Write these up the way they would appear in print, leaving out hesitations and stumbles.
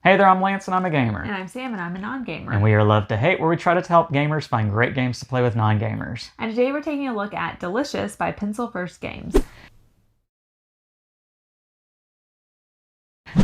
Hey there, I'm Lance and I'm a gamer. And I'm Sam and I'm a non-gamer. And we are Love to Hate, where we try to help gamers find great games to play with non-gamers. And today we're taking a look at Delicious by Pencil First Games.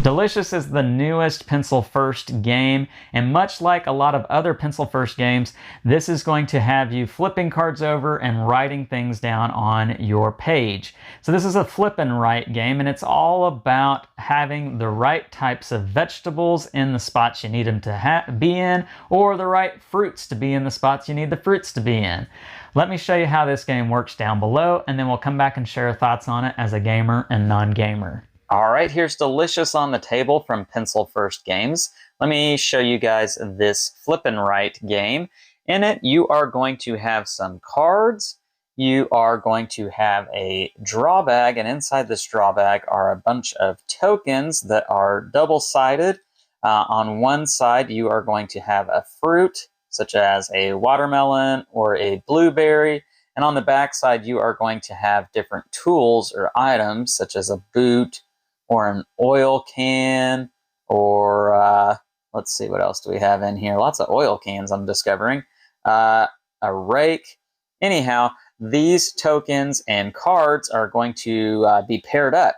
Delicious is the newest Pencil First game, and much like a lot of other Pencil First games, this is going to have you flipping cards over and writing things down on your page. So this is a flip and write game, and it's all about having the right types of vegetables in the spots you need them to be in, or the right fruits to be in the spots you need the fruits to be in. Let me show you how this game works down below, and then we'll come back and share thoughts on it as a gamer and non-gamer. All right, here's Delicious on the table from Pencil First Games. Let me show you guys this flip and write game. In it, you are going to have some cards. You are going to have a draw bag, and inside this draw bag are a bunch of tokens that are double-sided. On one side, you are going to have a fruit, such as a watermelon or a blueberry. And on the back side, you are going to have different tools or items, such as a boot, or an oil can, or let's see, what else do we have in here? Lots of oil cans, I'm discovering. A rake. Anyhow, these tokens and cards are going to be paired up.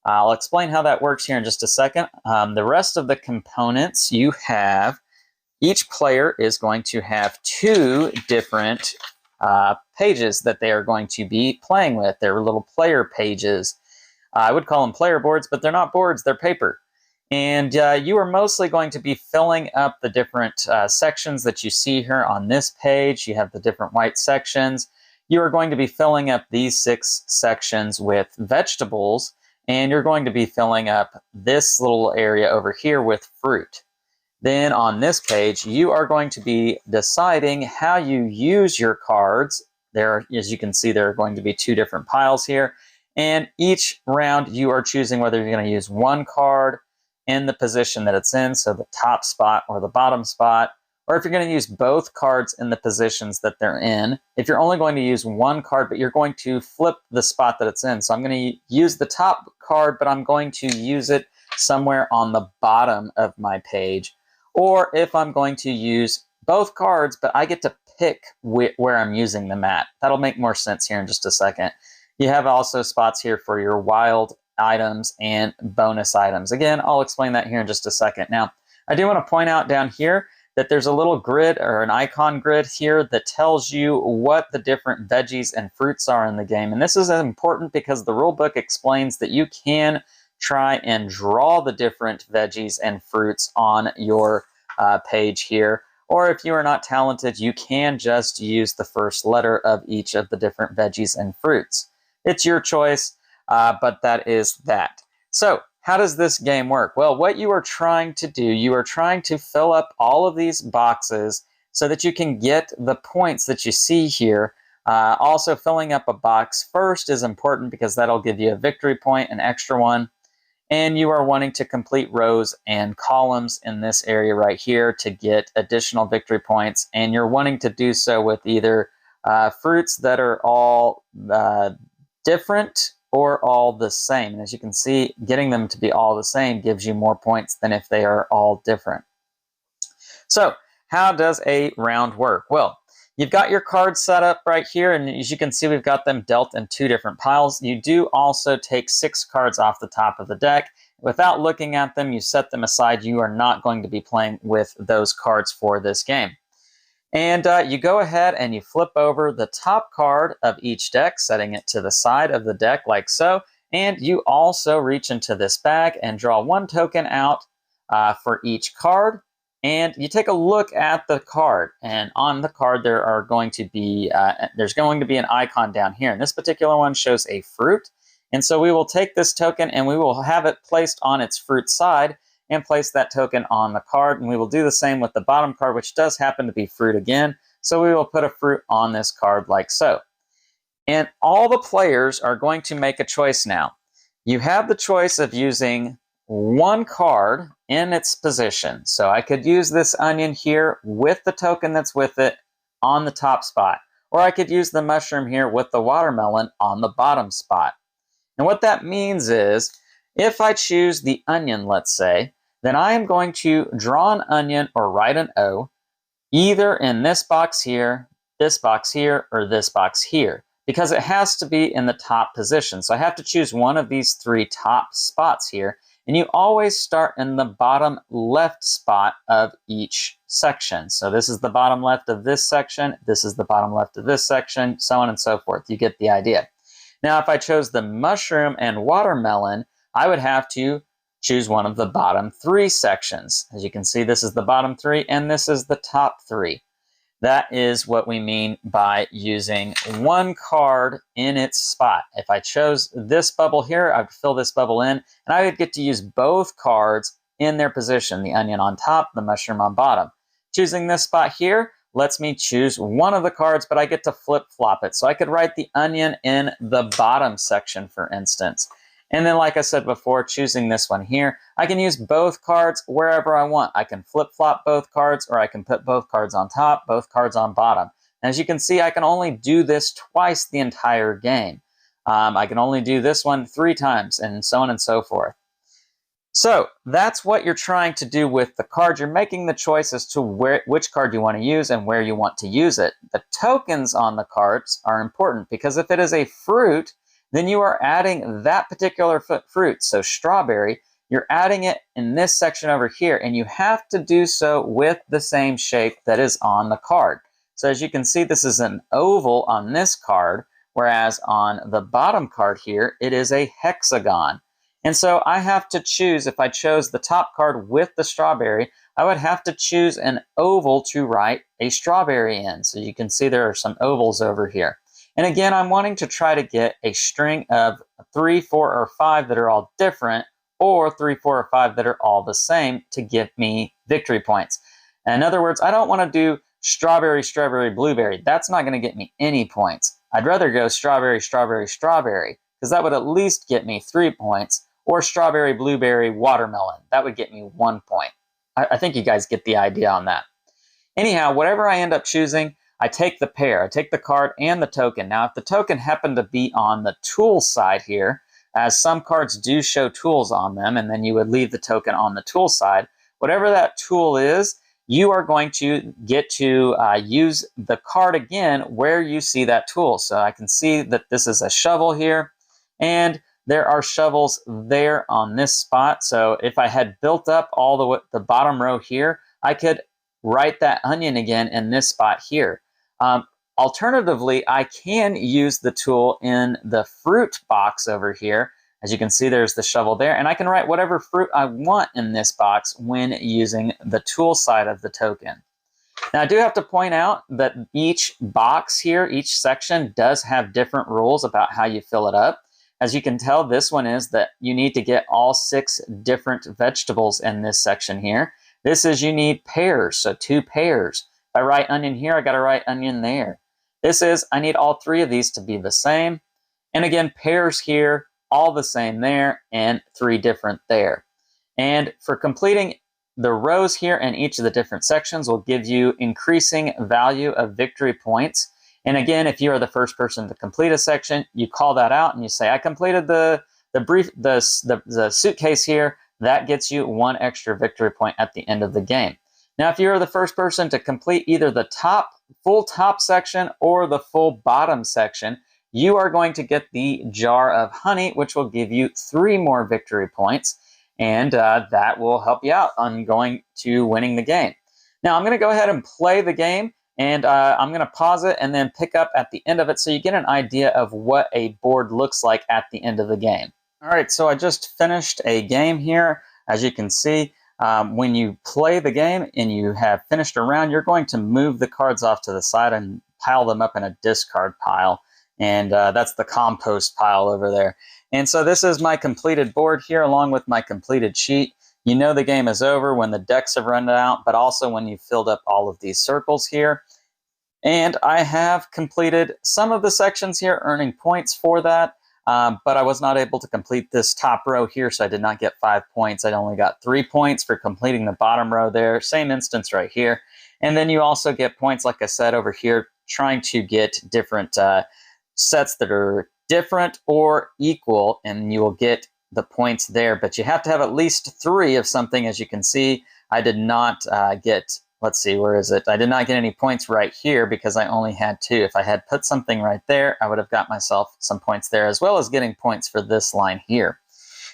I'll explain how that works here in just a second. The rest of the components you have, each player is going to have two different pages that they are going to be playing with. They're little player pages. I would call them player boards, but they're not boards, they're paper. And you are mostly going to be filling up the different sections that you see here on this page. You have the different white sections. You are going to be filling up these 6 sections with vegetables, and you're going to be filling up this little area over here with fruit. Then on this page, you are going to be deciding how you use your cards. There, as you can see, there are going to be 2 different piles here. And each round, you are choosing whether you're going to use one card in the position that it's in, so the top spot or the bottom spot, or if you're going to use both cards in the positions that they're in. If you're only going to use one card, but you're going to flip the spot that it's in. So I'm going to use the top card, but I'm going to use it somewhere on the bottom of my page. Or if I'm going to use both cards, but I get to pick where I'm using them at. That'll make more sense here in just a second. You have also spots here for your wild items and bonus items. Again, I'll explain that here in just a second. Now, I do want to point out down here that there's a little grid or an icon grid here that tells you what the different veggies and fruits are in the game. And this is important because the rule book explains that you can try and draw the different veggies and fruits on your page here. Or if you are not talented, you can just use the first letter of each of the different veggies and fruits. It's your choice, but that is that. So, how does this game work? Well, what you are trying to do, you are trying to fill up all of these boxes so that you can get the points that you see here. Also, filling up a box first is important because that'll give you a victory point, an extra one. And you are wanting to complete rows and columns in this area right here to get additional victory points. And you're wanting to do so with either fruits that are all different or all the same. And as you can see, getting them to be all the same gives you more points than if they are all different. So, how does a round work? Well, you've got your cards set up right here, and as you can see, we've got them dealt in 2 different piles. You do also take 6 cards off the top of the deck. Without looking at them, you set them aside. You are not going to be playing with those cards for this game. And you go ahead and you flip over the top card of each deck, setting it to the side of the deck like so. And you also reach into this bag and draw 1 token out for each card. And you take a look at the card. And on the card, there's going to be an icon down here. And this particular one shows a fruit. And so we will take this token and we will have it placed on its fruit side and place that token on the card. And we will do the same with the bottom card, which does happen to be fruit again. So we will put a fruit on this card like so. And all the players are going to make a choice now. You have the choice of using one card in its position. So I could use this onion here with the token that's with it on the top spot. Or I could use the mushroom here with the watermelon on the bottom spot. And what that means is, if I choose the onion, let's say, then I am going to draw an onion or write an O, either in this box here, or this box here, because it has to be in the top position. So I have to choose one of these three top spots here, and you always start in the bottom left spot of each section. So this is the bottom left of this section, this is the bottom left of this section, so on and so forth. You get the idea. Now, if I chose the mushroom and watermelon, I would have to choose one of the bottom three sections. As you can see, this is the bottom three, and this is the top three. That is what we mean by using one card in its spot. If I chose this bubble here, I would fill this bubble in, and I would get to use both cards in their position, the onion on top, the mushroom on bottom. Choosing this spot here lets me choose one of the cards, but I get to flip-flop it. So I could write the onion in the bottom section, for instance. And then, like I said before, choosing this one here, I can use both cards wherever I want. I can flip-flop both cards, or I can put both cards on top, both cards on bottom. And as you can see, I can only do this twice the entire game. I can only do this one 3 times, and so on and so forth. So that's what you're trying to do with the card. You're making the choice as to which card you want to use and where you want to use it. The tokens on the cards are important, because if it is a fruit, then you are adding that particular fruit. So strawberry, you're adding it in this section over here, and you have to do so with the same shape that is on the card. So as you can see, this is an oval on this card, whereas on the bottom card here, it is a hexagon. And so I have to choose, if I chose the top card with the strawberry, I would have to choose an oval to write a strawberry in. So you can see there are some ovals over here. And again, I'm wanting to try to get a string of 3, 4, or 5 that are all different, or 3, 4, or 5 that are all the same to give me victory points. In other words, I don't want to do strawberry, strawberry, blueberry. That's not going to get me any points. I'd rather go strawberry, strawberry, strawberry, because that would at least get me 3 points, or strawberry, blueberry, watermelon. That would get me 1 point. I think you guys get the idea on that. Anyhow, whatever I end up choosing, I take the pair. I take the card and the token. Now, if the token happened to be on the tool side here, as some cards do show tools on them, and then you would leave the token on the tool side, whatever that tool is, you are going to get to use the card again where you see that tool. So I can see that this is a shovel here, and there are shovels there on this spot. So if I had built up all the bottom row here, I could write that onion again in this spot here. Alternatively, I can use the tool in the fruit box over here. As you can see, there's the shovel there, and I can write whatever fruit I want in this box when using the tool side of the token. Now, I do have to point out that each box here, each section, does have different rules about how you fill it up. As you can tell, this one is that you need to get all 6 different vegetables in this section here. This is you need pears, so 2 pears. If I write onion here, I got to write onion there. This is, I need all 3 of these to be the same. And again, pears here, all the same there, and 3 different there. And for completing the rows here in each of the different sections will give you increasing value of victory points. And again, if you are the first person to complete a section, you call that out and you say, I completed the suitcase here. That gets you 1 extra victory point at the end of the game. Now, if you're the first person to complete either the full top section or the full bottom section, you are going to get the jar of honey, which will give you 3 more victory points, and that will help you out on going to winning the game. Now, I'm going to go ahead and play the game, and I'm going to pause it and then pick up at the end of it so you get an idea of what a board looks like at the end of the game. All right, so I just finished a game here. As you can see, when you play the game and you have finished a round, you're going to move the cards off to the side and pile them up in a discard pile. And that's the compost pile over there. And so this is my completed board here along with my completed sheet. You know the game is over when the decks have run out, but also when you've filled up all of these circles here. And I have completed some of the sections here, earning points for that. But I was not able to complete this top row here, so I did not get 5 points. I only got 3 points for completing the bottom row there. Same instance right here. And then you also get points, like I said, over here, trying to get different sets that are different or equal, and you will get the points there, but you have to have at least 3 of something. As you can see, I did not get, let's see, where is it? I did not get any points right here because I only had 2. If I had put something right there, I would have got myself some points there, as well as getting points for this line here.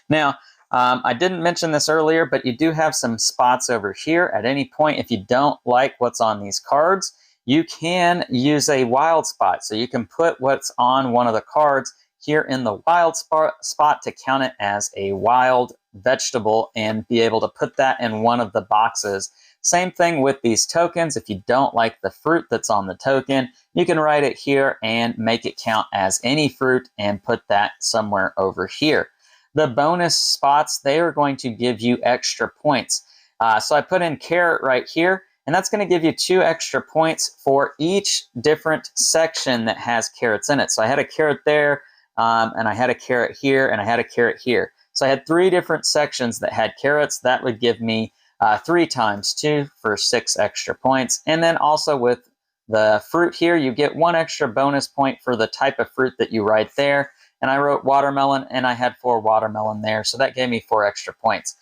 Now, I didn't mention this earlier, but you do have some spots over here. At any point, if you don't like what's on these cards, you can use a wild spot. So you can put what's on one of the cards here in the wild spot to count it as a wild vegetable and be able to put that in one of the boxes. Same thing with these tokens. If you don't like the fruit that's on the token, you can write it here and make it count as any fruit and put that somewhere over here. The bonus spots, they are going to give you extra points. So I put in carrot right here, and that's going to give you 2 extra points for each different section that has carrots in it. So I had a carrot there, and I had a carrot here, and I had a carrot here. So I had 3 different sections that had carrots. That would give me 3 times 2 for 6 extra points. And then also with the fruit here, you get 1 extra bonus point for the type of fruit that you write there. And I wrote watermelon, and I had 4 watermelon there, so that gave me 4 extra points.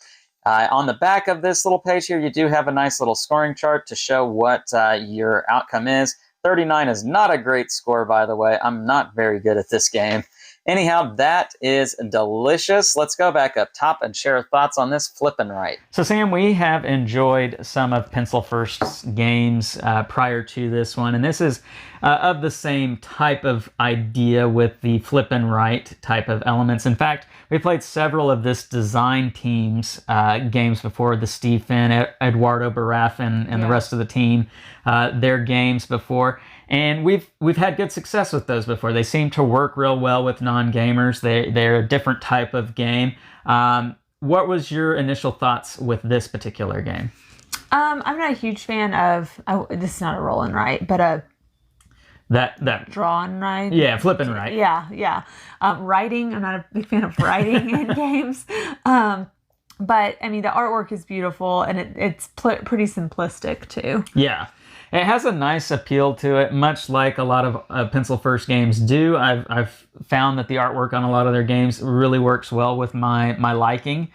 On the back of this little page here, you do have a nice little scoring chart to show what your outcome is. 39 is not a great score, by the way. I'm not very good at this game. Anyhow, that is delicious. Let's go back up top and share thoughts on this flip and write. So Sam, we have enjoyed some of Pencil First's games prior to this one, and this is of the same type of idea with the flip and write type of elements. In fact, we played several of this design team's games before, the Steve Finn, Eduardo Baraf, and the rest of the team, their games before. And we've had good success with those before. They seem to work real well with non-gamers. They're a different type of game. What was your initial thoughts with this particular game? I'm not a huge fan of, this is not a roll and write, but that draw and write. Yeah, flip and write. Yeah. Writing, I'm not a big fan of writing in games. But I mean, the artwork is beautiful, and it's pretty simplistic too. Yeah. It has a nice appeal to it, much like a lot of Pencil First games do. I've found that the artwork on a lot of their games really works well with my liking.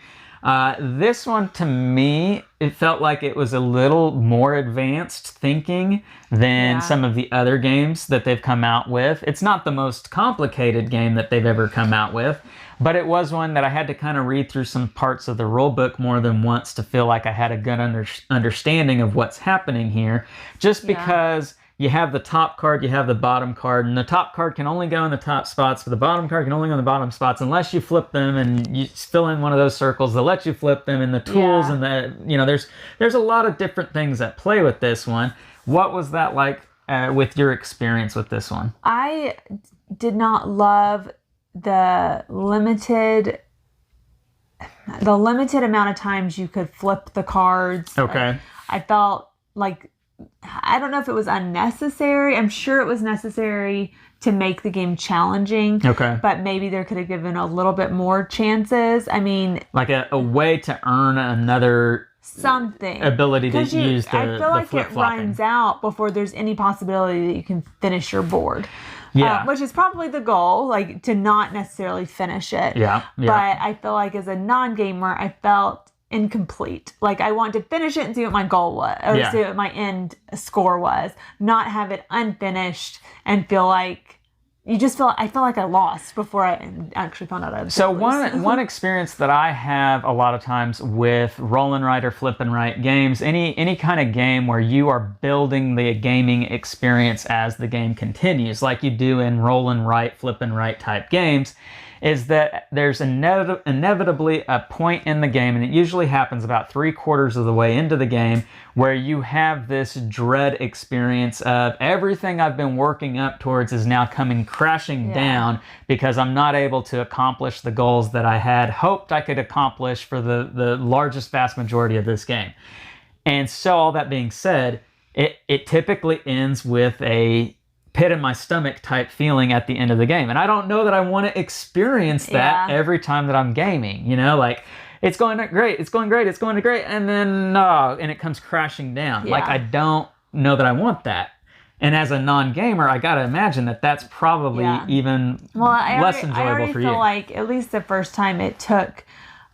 This one, to me, it felt like it was a little more advanced thinking than some of the other games that they've come out with. It's not the most complicated game that they've ever come out with, but it was one that I had to kind of read through some parts of the rule book more than once to feel like I had a good understanding of what's happening here. Just because you have the top card, you have the bottom card, and the top card can only go in the top spots, but the bottom card can only go in the bottom spots unless you flip them and you fill in one of those circles that let you flip them, and the tools and the, there's a lot of different things that play with this one. What was that like with your experience with this one? I did not love the limited amount of times you could flip the cards. Okay. I felt like, I don't know if it was unnecessary. I'm sure it was necessary to make the game challenging. Okay. But maybe there could have given a little bit more chances. I mean, like a way to earn another something ability to use the I feel like it flip-flopping. runs out before there's any possibility that you can finish your board. Yeah. Which is probably the goal, like to not necessarily finish it. Yeah. But I feel like as a non-gamer, I felt incomplete. Like I want to finish it and see what my goal was, or see what my end score was. Not have it unfinished and feel like I feel like I lost before I actually found out I was. So one experience that I have a lot of times with roll and write or flip and write games, any kind of game where you are building the gaming experience as the game continues, like you do in roll and write, flip and write type games, is that there's inevitably a point in the game, and it usually happens about 3/4 of the way into the game, where you have this dread experience of everything I've been working up towards is now coming crashing down because I'm not able to accomplish the goals that I had hoped I could accomplish for the largest vast majority of this game. And so all that being said, it typically ends with a pit in my stomach type feeling at the end of the game. And I don't know that I want to experience that every time that I'm gaming, like it's going great, it's going great, and then and it comes crashing down. Like I don't know that I want that. And as a non-gamer, I got to imagine that that's probably even less enjoyable I already for feel you. like at least the first time it took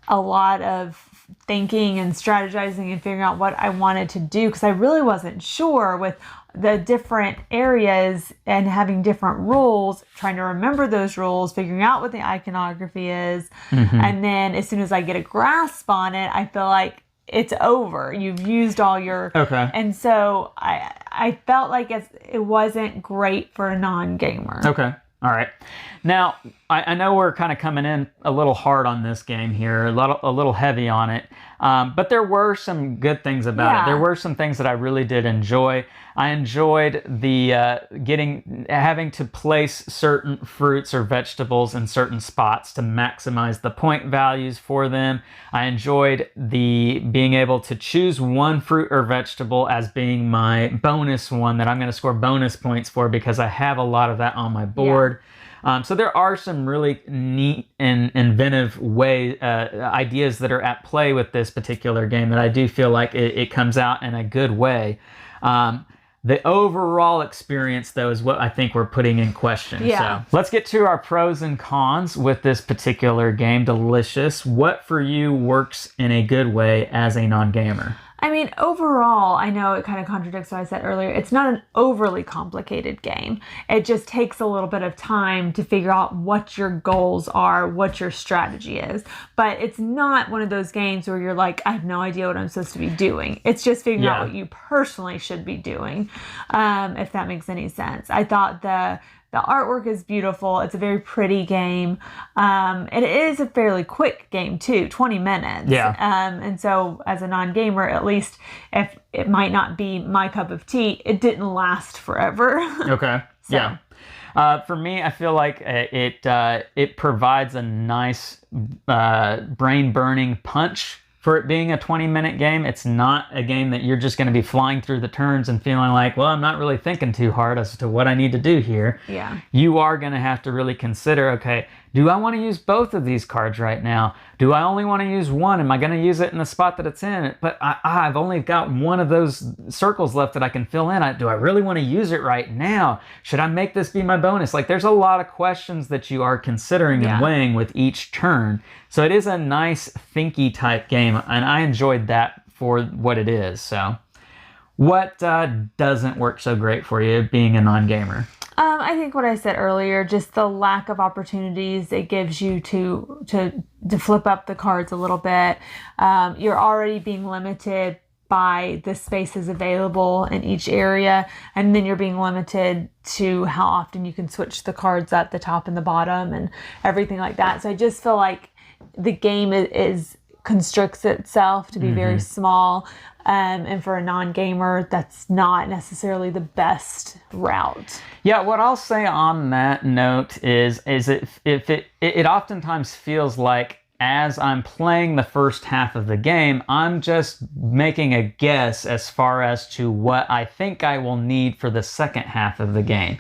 a lot of thinking and strategizing and figuring out what I wanted to do, because I really wasn't sure with the different areas and having different rules, trying to remember those rules, figuring out what the iconography is. And then as soon as I get a grasp on it, I feel like it's over. You've used all your... Okay. And so I felt like it wasn't great for a non-gamer. Okay. All right. Now, I know we're kind of coming in a little hard on this game here, a little heavy on it, but there were some good things about it. There were some things that I really did enjoy. I enjoyed the having to place certain fruits or vegetables in certain spots to maximize the point values for them. I enjoyed the being able to choose one fruit or vegetable as being my bonus one that I'm going to score bonus points for, because I have a lot of that on my board. So there are some really neat and inventive ideas that are at play with this particular game that I do feel like it comes out in a good way. The overall experience, though, is what I think we're putting in question. Yeah. So let's get to our pros and cons with this particular game, Delicious. What for you works in a good way as a non-gamer? I mean, overall, I know it kind of contradicts what I said earlier. It's not an overly complicated game. It just takes a little bit of time to figure out what your goals are, what your strategy is. But it's not one of those games where you're like, I have no idea what I'm supposed to be doing. It's just figuring out what you personally should be doing, if that makes any sense. I thought the artwork is beautiful. It's a very pretty game. It is a fairly quick game too, 20 minutes. Yeah. And so as a non-gamer, at least if it might not be my cup of tea, it didn't last forever. Okay. Yeah. For me, I feel like it provides a nice brain-burning punch. For it being a 20-minute game, it's not a game that you're just going to be flying through the turns and feeling like, well, I'm not really thinking too hard as to what I need to do here. Yeah. You are going to have to really consider, okay, do I want to use both of these cards right now? Do I only want to use one? Am I going to use it in the spot that it's in? But I've only got one of those circles left that I can fill in. Do I really want to use it right now? Should I make this be my bonus? Like, there's a lot of questions that you are considering and weighing with each turn. So it is a nice, thinky type game, and I enjoyed that for what it is. So what doesn't work so great for you being a non-gamer? I think what I said earlier, just the lack of opportunities it gives you to flip up the cards a little bit. You're already being limited by the spaces available in each area, and then you're being limited to how often you can switch the cards at the top and the bottom and everything like that. So I just feel like the game constricts itself to be very small. And for a non-gamer, that's not necessarily the best route. Yeah, what I'll say on that note is it oftentimes feels like as I'm playing the first half of the game, I'm just making a guess as far as to what I think I will need for the second half of the game.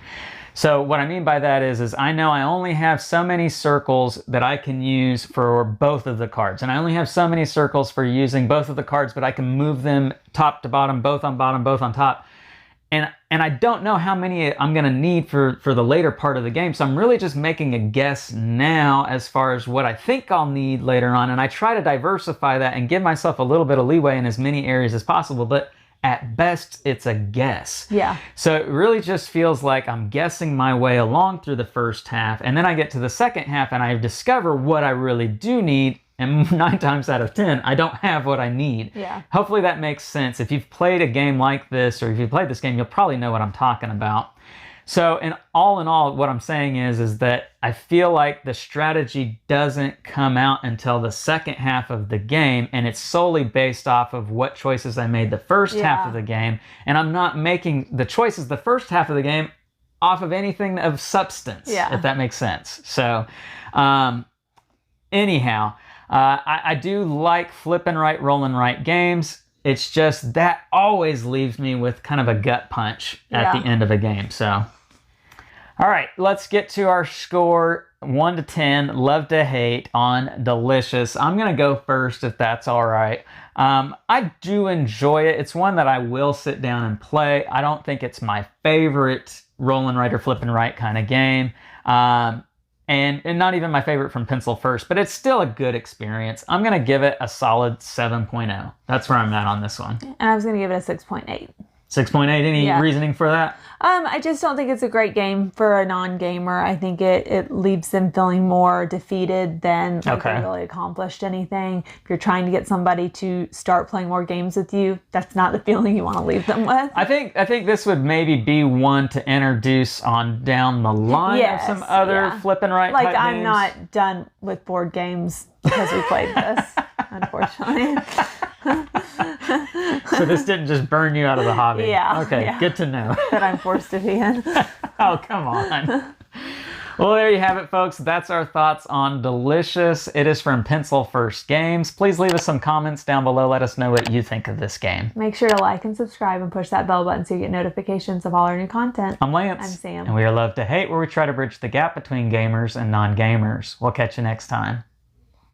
So what I mean by that is I know I only have so many circles that I can use for both of the cards. And I only have so many circles for using both of the cards, but I can move them top to bottom, both on top. And I don't know how many I'm going to need for the later part of the game. So I'm really just making a guess now as far as what I think I'll need later on. And I try to diversify that and give myself a little bit of leeway in as many areas as possible. But at best, it's a guess. Yeah. So it really just feels like I'm guessing my way along through the first half, and then I get to the second half and I discover what I really do need, and 9 times out of 10, I don't have what I need. Yeah. Hopefully that makes sense. If you've played a game like this, or if you've played this game, you'll probably know what I'm talking about. So in all, what I'm saying is that I feel like the strategy doesn't come out until the second half of the game, and it's solely based off of what choices I made the first half of the game, and I'm not making the choices the first half of the game off of anything of substance, if that makes sense. So anyhow, I do like flipping right, rolling right games. It's just that always leaves me with kind of a gut punch at the end of a game. So, all right, let's get to our score. 1 to 10, love to hate on Delicious. I'm going to go first if that's all right. I do enjoy it. It's one that I will sit down and play. I don't think it's my favorite roll and write or flip and write kind of game. And not even my favorite from Pencil First, but it's still a good experience. I'm going to give it a solid 7.0. That's where I'm at on this one. And I was going to give it a 6.8. 6.8, any reasoning for that? I just don't think it's a great game for a non-gamer. I think it leaves them feeling more defeated than like they really accomplished anything. If you're trying to get somebody to start playing more games with you, that's not the feeling you want to leave them with. I think this would maybe be one to introduce on down the line of some other flip and write like type I'm games. Not done with board games because we played this, unfortunately. So this didn't just burn you out of the hobby. Yeah. Okay, good to know. That I'm forced to be in. Oh, come on. Well, there you have it, folks. That's our thoughts on Delicious. It is from Pencil First Games. Please leave us some comments down below. Let us know what you think of this game. Make sure to like and subscribe and push that bell button so you get notifications of all our new content. I'm Lance. I'm Sam. And we are Love to Hate, where we try to bridge the gap between gamers and non-gamers. We'll catch you next time.